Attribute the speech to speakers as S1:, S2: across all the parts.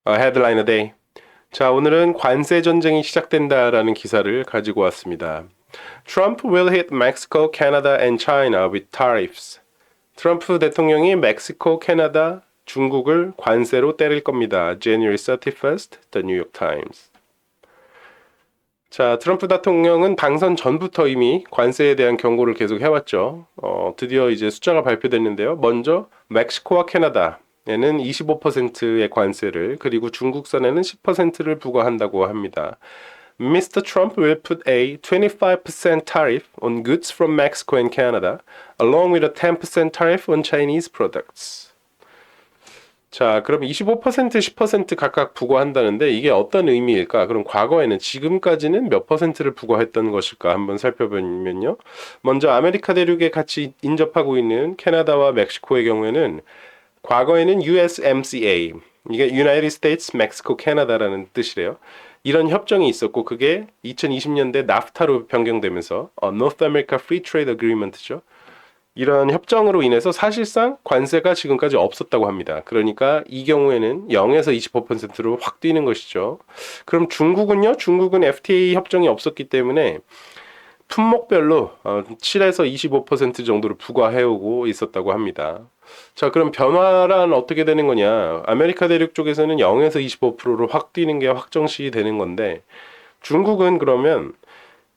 S1: Headline a day. 자, 오늘은 관세 전쟁이 시작된다라는 기사를 가지고 왔습니다. Trump will hit Mexico, Canada and China with tariffs. 트럼프 대통령이 멕시코, 캐나다, 중국을 관세로 때릴 겁니다. January 31st, The New York Times. 자, 트럼프 대통령은 당선 전부터 이미 관세에 대한 경고를 계속 해왔죠. 드디어 이제 숫자가 발표됐는데요. 먼저 멕시코와 캐나다에는 25%의 관세를, 그리고 중국산에는 10%를 부과한다고 합니다. Mr. Trump will put a 25% tariff on goods from Mexico and Canada, along with a 10% tariff on Chinese products. 자, 그럼 25%, 10% 각각 부과한다는데 이게 어떤 의미일까? 그럼 과거에는 지금까지는 몇 퍼센트를 부과했던 것일까? 한번 살펴보면요. 먼저 아메리카 대륙에 같이 인접하고 있는 캐나다와 멕시코의 경우에는 과거에는 USMCA, 이게 United States, Mexico, Canada라는 뜻이래요. 이런 협정이 있었고 그게 2020년대 NAFTA로 변경되면서 North America Free Trade Agreement죠. 이런 협정으로 인해서 사실상 관세가 지금까지 없었다고 합니다. 그러니까 이 경우에는 0에서 25%로 확 뛰는 것이죠. 그럼 중국은요? 중국은 FTA 협정이 없었기 때문에 품목별로 7에서 25% 정도를 부과해오고 있었다고 합니다. 자, 그럼 변화란 어떻게 되는 거냐? 아메리카 대륙 쪽에서는 0에서 25%로 확 뛰는 게 확정시 되는 건데 중국은 그러면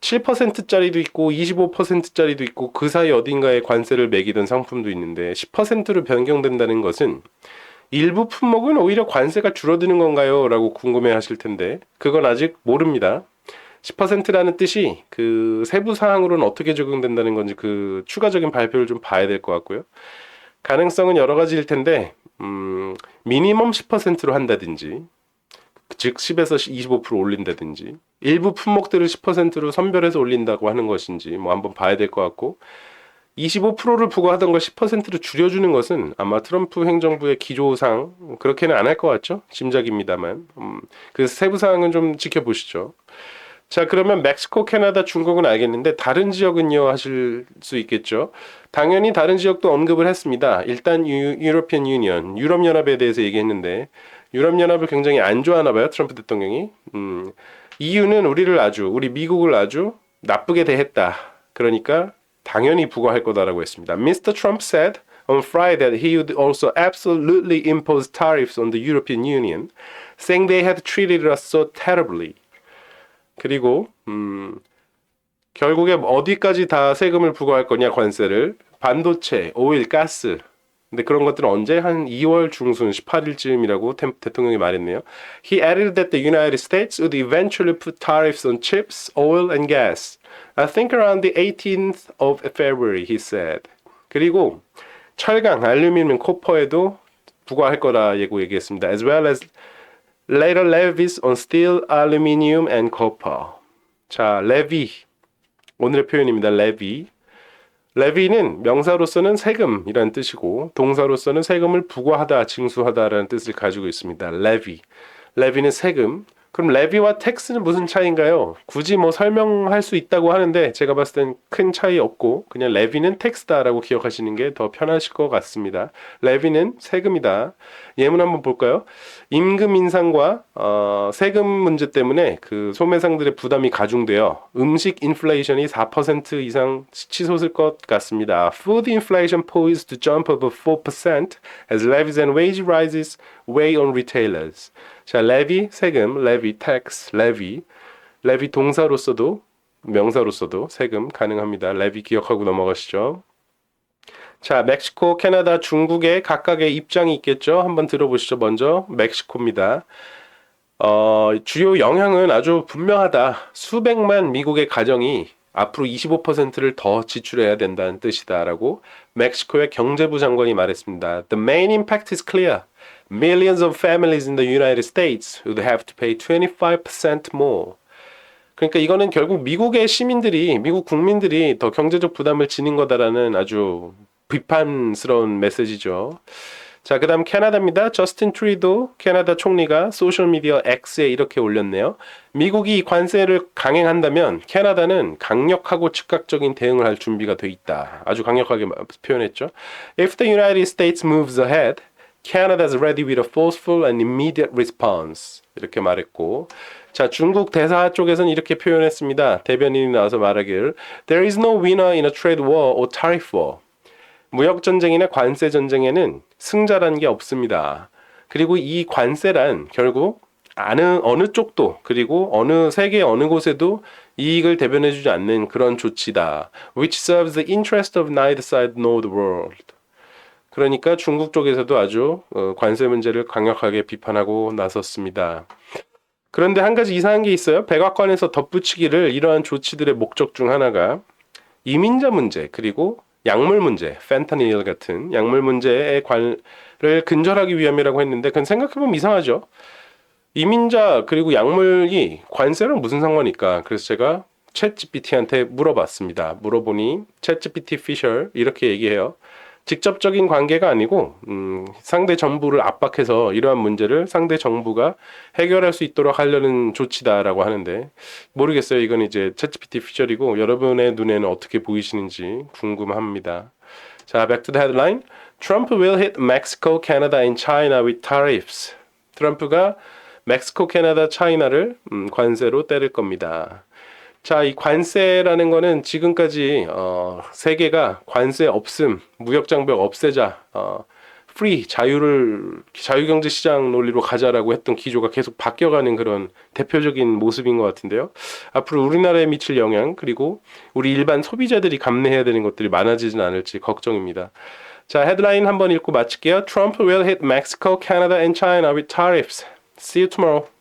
S1: 7%짜리도 있고 25%짜리도 있고 그 사이 어딘가에 관세를 매기던 상품도 있는데 10%로 변경된다는 것은 일부 품목은 오히려 관세가 줄어드는 건가요? 라고 궁금해 하실 텐데 그건 아직 모릅니다. 10%라는 뜻이 그 세부 사항으로는 어떻게 적용된다는 건지 그 추가적인 발표를 좀 봐야 될 것 같고요. 가능성은 여러 가지일 텐데 미니멈 10%로 한다든지 즉 10에서 25% 올린다든지 일부 품목들을 10%로 선별해서 올린다고 하는 것인지 뭐 한번 봐야 될 것 같고 25%를 부과하던 걸 10%로 줄여주는 것은 아마 트럼프 행정부의 기조상 그렇게는 안 할 것 같죠? 짐작입니다만 그 세부 사항은 좀 지켜보시죠. 자, 그러면 멕시코, 캐나다, 중국은 알겠는데 다른 지역은요 하실 수 있겠죠. 당연히 다른 지역도 언급을 했습니다. 일단 유로피언 유니언, 유럽연합에 대해서 얘기했는데 유럽연합을 굉장히 안 좋아하나 봐요, 트럼프 대통령이. EU는 우리 미국을 아주 나쁘게 대했다. 그러니까 당연히 부과할 거다라고 했습니다. Mr. Trump said on Friday that he would also absolutely impose tariffs on the European Union, saying they had treated us so terribly. 그리고 결국에 어디까지 다 세금을 부과할 거냐 관세를 반도체, 오일, 가스 근데 그런 것들은 언제? 한 2월 중순 18일쯤이라고 대통령이 말했네요. He added that the United States would eventually put tariffs on chips, oil and gas. I think around the 18th of February, he said. 그리고 철강, 알루미늄, 코퍼에도 부과할 거라 얘기했습니다. As well as later levies on steel, aluminum and copper. 자, levy. 오늘의 표현입니다. levy. 레비는 명사로서는 세금이라는 뜻이고 동사로서는 세금을 부과하다, 징수하다라는 뜻을 가지고 있습니다. levy. levy는 세금. 그럼 levy와 tax는 무슨 차이인가요? 굳이 뭐 설명할 수 있다고 하는데 제가 봤을 땐 큰 차이 없고 그냥 levy는 tax다라고 기억하시는 게 더 편하실 것 같습니다. levy는 세금이다. 예문 한번 볼까요? 임금 인상과 세금 문제 때문에 그 소매상들의 부담이 가중되어 음식 인플레이션이 4% 이상 치솟을 것 같습니다. Food inflation poised to jump above 4% as levies and wage rises weigh on retailers. 자, levy 세금, levy tax, levy 동사로서도 명사로서도 세금 가능합니다. levy 기억하고 넘어가시죠. 자, 멕시코, 캐나다, 중국의 각각의 입장이 있겠죠. 한번 들어보시죠. 먼저 멕시코입니다. 주요 영향은 아주 분명하다. 수백만 미국의 가정이 앞으로 25%를 더 지출해야 된다는 뜻이다라고 멕시코의 경제부 장관이 말했습니다. The main impact is clear. Millions of families in the United States would have to pay 25% more. 그러니까 이거는 결국 미국의 시민들이, 미국 국민들이 더 경제적 부담을 지는 거다라는 아주 비판스러운 메시지죠. 자, 그 다음 캐나다입니다. 저스틴 트루도 캐나다 총리가 소셜미디어 X에 이렇게 올렸네요. 미국이 이 관세를 강행한다면 캐나다는 강력하고 즉각적인 대응을 할 준비가 돼 있다. 아주 강력하게 표현했죠. If the United States moves ahead, Canada's ready with a forceful and immediate response. 이렇게 말했고, 자, 중국 대사 쪽에서는 이렇게 표현했습니다. 대변인이 나와서 말하길 There is no winner in a trade war or tariff war. 무역 전쟁이나 관세 전쟁에는 승자라는 게 없습니다. 그리고 이 관세란 결국 어느 쪽도 그리고 세계 어느 곳에도 이익을 대변해주지 않는 그런 조치다. Which serves the interest of neither side nor the world. 그러니까 중국 쪽에서도 아주 관세 문제를 강력하게 비판하고 나섰습니다. 그런데 한 가지 이상한 게 있어요. 백악관에서 덧붙이기를 이러한 조치들의 목적 중 하나가 이민자 문제 그리고 약물 문제, 펜타닐 같은 약물 문제를 근절하기 위함이라고 했는데 그건 생각해보면 이상하죠. 이민자 그리고 약물이 관세랑 무슨 상관일까? 그래서 제가 챗GPT한테 물어봤습니다. 물어보니 챗GPT 피셜 이렇게 얘기해요. 직접적인 관계가 아니고 상대 정부를 압박해서 이러한 문제를 상대 정부가 해결할 수 있도록 하려는 조치다라고 하는데 모르겠어요. 이건 이제 챗GPT 피셜이고 여러분의 눈에는 어떻게 보이시는지 궁금합니다. 자, back to the headline. Trump will hit Mexico, Canada and China with tariffs. 트럼프가 멕시코, 캐나다, 차이나를 관세로 때릴 겁니다. 자, 이 관세라는 거는 지금까지 세계가 관세 없음, 무역 장벽 없애자, 프리 자유경제 시장 논리로 가자라고 했던 기조가 계속 바뀌어가는 그런 대표적인 모습인 것 같은데요. 앞으로 우리나라에 미칠 영향 그리고 우리 일반 소비자들이 감내해야 되는 것들이 많아지진 않을지 걱정입니다. 자, 헤드라인 한번 읽고 마칠게요. Trump will hit Mexico, Canada and China with tariffs. See you tomorrow.